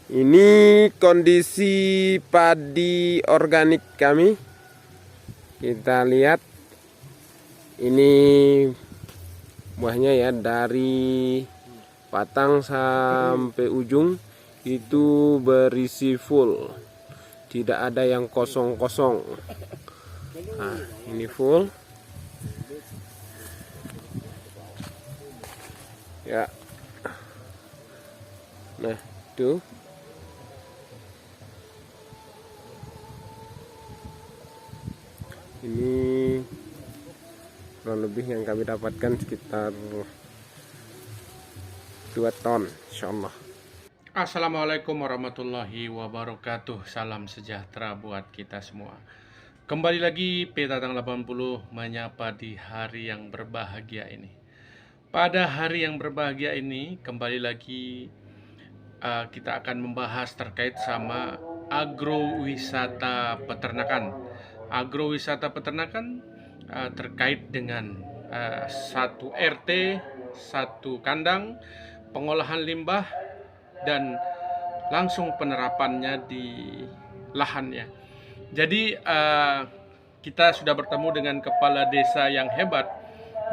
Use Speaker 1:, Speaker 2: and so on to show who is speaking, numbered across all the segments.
Speaker 1: Ini kondisi padi organik kami. Kita lihat ini buahnya ya, dari batang sampai ujung itu berisi full. Tidak ada yang kosong-kosong. Nah, ini full. Ya. Nah, tuh. Ini kurang lebih yang kami dapatkan sekitar 2 ton, insyaallah.
Speaker 2: Assalamualaikum warahmatullahi wabarakatuh. Salam sejahtera buat kita semua. Kembali lagi P-Tatang 80 menyapa di hari yang berbahagia ini. Pada hari yang berbahagia ini kembali lagi kita akan membahas terkait sama agrowisata peternakan. Agrowisata peternakan terkait dengan satu RT, satu kandang, pengolahan limbah, dan langsung penerapannya di lahannya. Jadi kita sudah bertemu dengan kepala desa yang hebat,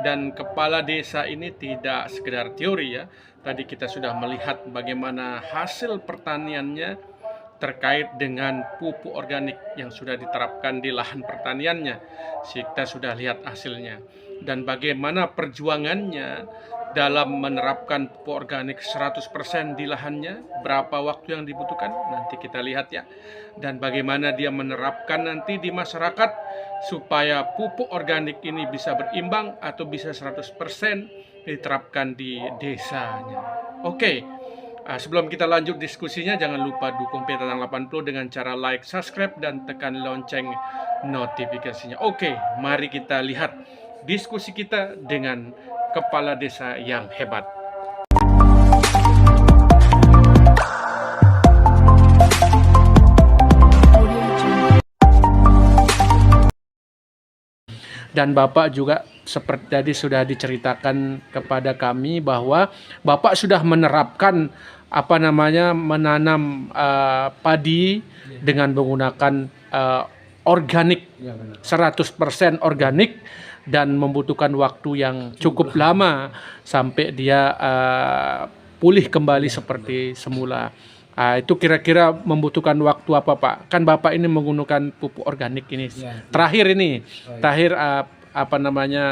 Speaker 2: dan kepala desa ini tidak sekedar teori ya. Tadi kita sudah melihat bagaimana hasil pertaniannya terkait dengan pupuk organik yang sudah diterapkan di lahan pertaniannya. Kita sudah lihat hasilnya dan bagaimana perjuangannya dalam menerapkan pupuk organik 100% di lahannya, berapa waktu yang dibutuhkan nanti kita lihat ya, dan bagaimana dia menerapkan nanti di masyarakat supaya pupuk organik ini bisa berimbang atau bisa 100% diterapkan di desanya. Oke. Sebelum kita lanjut diskusinya, jangan lupa dukung P-Tatang 80 dengan cara like, subscribe, dan tekan lonceng notifikasinya. Oke, mari kita lihat diskusi kita dengan kepala desa yang hebat. Dan Bapak juga seperti tadi sudah diceritakan kepada kami bahwa Bapak sudah menerapkan menanam padi dengan menggunakan organik, 100% organik, dan membutuhkan waktu yang cukup lama sampai dia pulih kembali seperti semula. Itu kira-kira membutuhkan waktu apa, Pak? Kan Bapak ini menggunakan pupuk organik ini. Terakhir ini,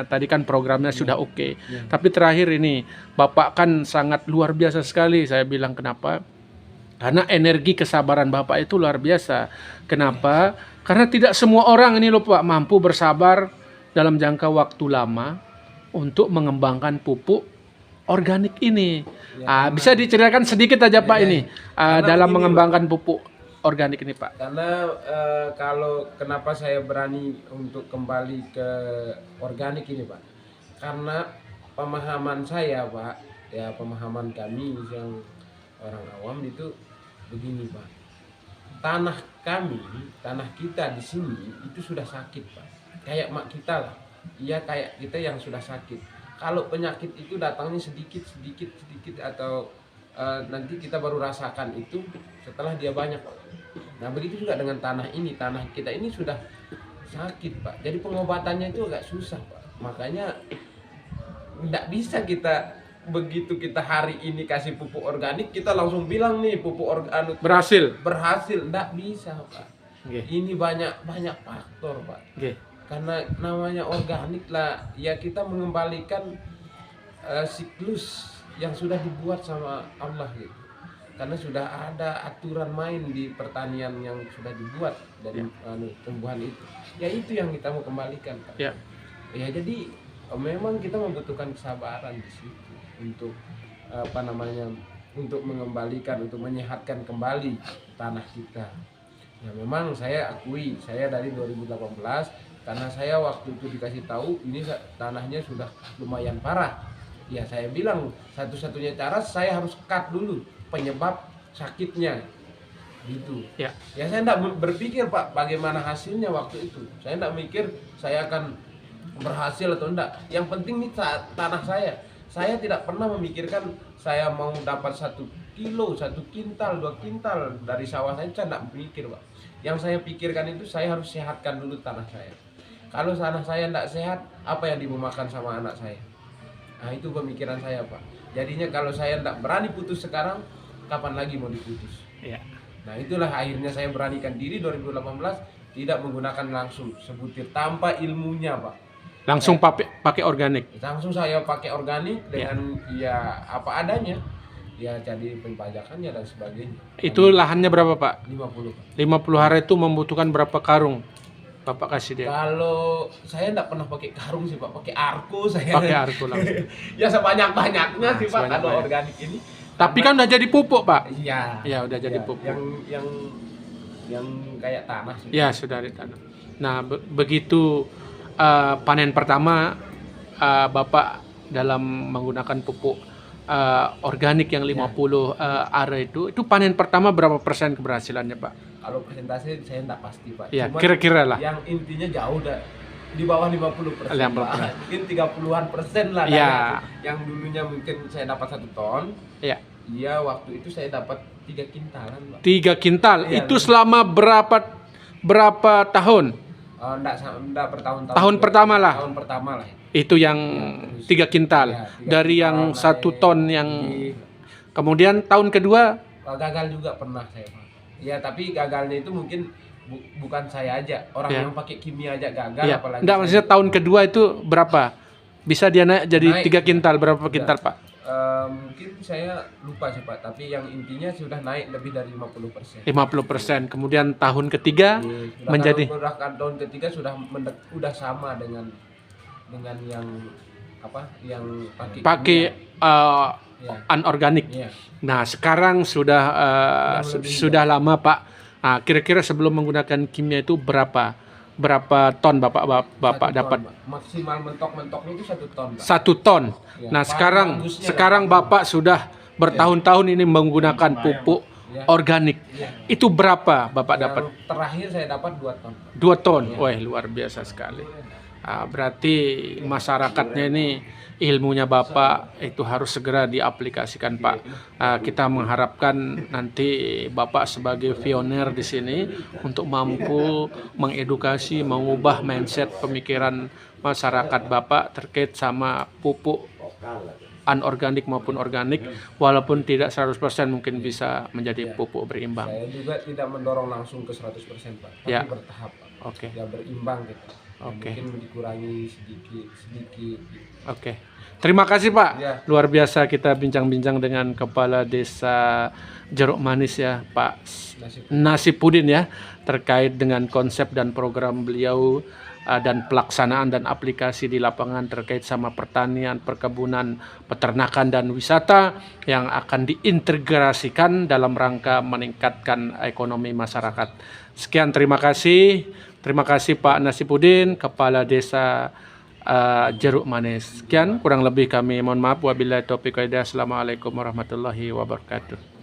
Speaker 2: tadi kan programnya sudah oke. Tapi terakhir ini, Bapak kan sangat luar biasa sekali. Saya bilang kenapa? Karena energi kesabaran Bapak itu luar biasa. Kenapa? Karena tidak semua orang ini loh Pak mampu bersabar dalam jangka waktu lama untuk mengembangkan pupuk organik ini. Bisa diceritakan sedikit aja Pak ini dalam mengembangkan pupuk organik ini Pak.
Speaker 1: Karena kalau kenapa saya berani untuk kembali ke organik ini Pak, karena pemahaman saya Pak, ya pemahaman kami yang orang awam itu begini Pak, tanah kita di sini itu sudah sakit Pak, kayak mak kita lah, iya kayak kita yang sudah sakit. Kalau penyakit itu datangnya sedikit atau nanti kita baru rasakan itu setelah dia banyak Pak. Nah begitu juga dengan tanah kita ini sudah sakit Pak, jadi pengobatannya itu agak susah Pak. Makanya tidak bisa kita begitu kita hari ini kasih pupuk organik kita langsung bilang nih pupuk organik berhasil, tidak bisa Pak. Ini banyak faktor Pak. Karena namanya organik lah ya, kita mengembalikan siklus yang sudah dibuat sama Allah gitu. Karena sudah ada aturan main di pertanian yang sudah dibuat dari tumbuhan itu. Ya itu yang kita mau kembalikan Pak. Ya jadi memang kita membutuhkan kesabaran di situ untuk untuk mengembalikan, untuk menyehatkan kembali tanah kita. Ya memang saya akui, saya dari 2018 karena saya waktu itu dikasih tahu ini tanahnya sudah lumayan parah. Ya saya bilang satu-satunya cara saya harus cut dulu penyebab sakitnya gitu. Ya saya tidak berpikir Pak bagaimana hasilnya waktu itu. Saya tidak mikir saya akan berhasil atau enggak. Yang penting nih tanah saya. Saya tidak pernah memikirkan saya mau dapat 1 kilo, 1 kintal, 2 kintal dari sawah saya tidak mikir, Pak. Yang saya pikirkan itu saya harus sehatkan dulu tanah saya. Kalau tanah saya tidak sehat, apa yang dimakan sama anak saya? Nah, itu pemikiran saya, Pak. Jadinya kalau saya tidak berani putus sekarang, kapan lagi mau diputus?
Speaker 2: Ya.
Speaker 1: Nah, itulah akhirnya saya beranikan diri 2018 tidak menggunakan langsung sebutir tanpa ilmunya, Pak.
Speaker 2: Langsung pakai organik.
Speaker 1: Langsung saya pakai organik dengan ya apa adanya. Ya jadi pembajakannya dan sebagainya.
Speaker 2: Itu lahannya berapa, Pak?
Speaker 1: 50, Pak.
Speaker 2: 50 hari itu membutuhkan berapa karung Bapak kasih dia?
Speaker 1: Kalau saya enggak pernah pakai karung sih, Pak, pakai arko saya.
Speaker 2: Pakai arko langsung.
Speaker 1: Ya sebanyak-banyaknya sih, Pak,
Speaker 2: sebanyak-banyak.
Speaker 1: kalau organik ini.
Speaker 2: Tapi kan udah jadi pupuk, Pak.
Speaker 1: Iya.
Speaker 2: Ya, udah jadi
Speaker 1: Ya,
Speaker 2: pupuk.
Speaker 1: yang kayak tanah sih.
Speaker 2: Ya, sudah di tanah. Nah, begitu panen pertama Bapak dalam menggunakan pupuk organik yang 50 are itu panen pertama berapa persen keberhasilannya, Pak?
Speaker 1: Kalau persentase saya enggak pasti, Pak.
Speaker 2: Ya,
Speaker 1: Cuman
Speaker 2: kira-kira lah.
Speaker 1: yang intinya jauh di bawah 50%,
Speaker 2: 50%.
Speaker 1: Pak. Mungkin 30-an% lah.
Speaker 2: Ya.
Speaker 1: Yang dulunya mungkin saya dapat 1 ton.
Speaker 2: Ya.
Speaker 1: Iya, waktu itu saya dapat 3 kintalan, Pak.
Speaker 2: 3 kintal.
Speaker 1: Ya,
Speaker 2: itu selama berapa tahun?
Speaker 1: Enggak bertahun-tahun.
Speaker 2: Tahun pertama lah.
Speaker 1: Tahun pertama lah.
Speaker 2: Itu yang 3 kintal.
Speaker 1: Ya, 3
Speaker 2: dari
Speaker 1: kintal
Speaker 2: yang
Speaker 1: naik
Speaker 2: 1 ton yang
Speaker 1: di-
Speaker 2: kemudian tahun kedua
Speaker 1: gagal juga pernah saya, Pak. Ya, tapi gagalnya itu mungkin bukan saya aja. Orang
Speaker 2: Ya.
Speaker 1: yang pakai kimia aja gagal,
Speaker 2: ya.
Speaker 1: apalagi
Speaker 2: Enggak,
Speaker 1: saya.
Speaker 2: maksudnya tahun kedua itu berapa? Bisa dia naik jadi
Speaker 1: Naik.
Speaker 2: 3 kintal, berapa kintal, Pak?
Speaker 1: Mungkin saya lupa sih, Pak, tapi yang intinya sudah naik lebih dari 50%.
Speaker 2: 50%. Kemudian tahun ketiga menjadi
Speaker 1: tahun ketiga sudah sama dengan yang yang
Speaker 2: pakai
Speaker 1: Ya.
Speaker 2: anorganik.
Speaker 1: Iya.
Speaker 2: Nah, sekarang sudah sudah lama, Pak. Nah, kira-kira sebelum menggunakan kimia itu berapa ton Bapak
Speaker 1: 1 ton,
Speaker 2: dapat?
Speaker 1: Pak. Maksimal mentok-mentoknya itu 1 ton, Pak.
Speaker 2: 1 ton.
Speaker 1: Ya,
Speaker 2: Nah,
Speaker 1: paling bagusnya
Speaker 2: sekarang
Speaker 1: 8 ton.
Speaker 2: Bapak sudah bertahun-tahun ini menggunakan pupuk
Speaker 1: Ya.
Speaker 2: organik.
Speaker 1: Ya.
Speaker 2: Itu berapa Bapak
Speaker 1: Yang
Speaker 2: dapat?
Speaker 1: terakhir saya dapat 2 ton.
Speaker 2: 2 ton. Wah, luar biasa sekali. Berarti masyarakatnya ini ilmunya Bapak itu harus segera diaplikasikan, Pak. Kita mengharapkan nanti Bapak sebagai pioner di sini untuk mampu mengedukasi, mengubah mindset pemikiran masyarakat Bapak terkait sama pupuk anorganik maupun organik, walaupun tidak 100% mungkin bisa menjadi pupuk berimbang.
Speaker 1: Saya juga tidak mendorong langsung ke 100%, Pak, tapi
Speaker 2: Ya.
Speaker 1: bertahap, Pak.
Speaker 2: Oke.
Speaker 1: Ya berimbang gitu.
Speaker 2: Oke.
Speaker 1: Mungkin dikurangi sedikit.
Speaker 2: Oke. Terima kasih, Pak.
Speaker 1: Ya.
Speaker 2: Luar biasa kita bincang-bincang dengan Kepala Desa Jeruk Manis ya, Pak Nasipudin ya, terkait dengan konsep dan program beliau dan pelaksanaan dan aplikasi di lapangan terkait sama pertanian, perkebunan, peternakan dan wisata yang akan diintegrasikan dalam rangka meningkatkan ekonomi masyarakat. Sekian, terima kasih. Terima kasih Pak Nasipudin, Kepala Desa Jeruk Manis. Sekian, kurang lebih kami mohon maaf. Wabillahi taufiq wal hidayah. Assalamualaikum warahmatullahi wabarakatuh.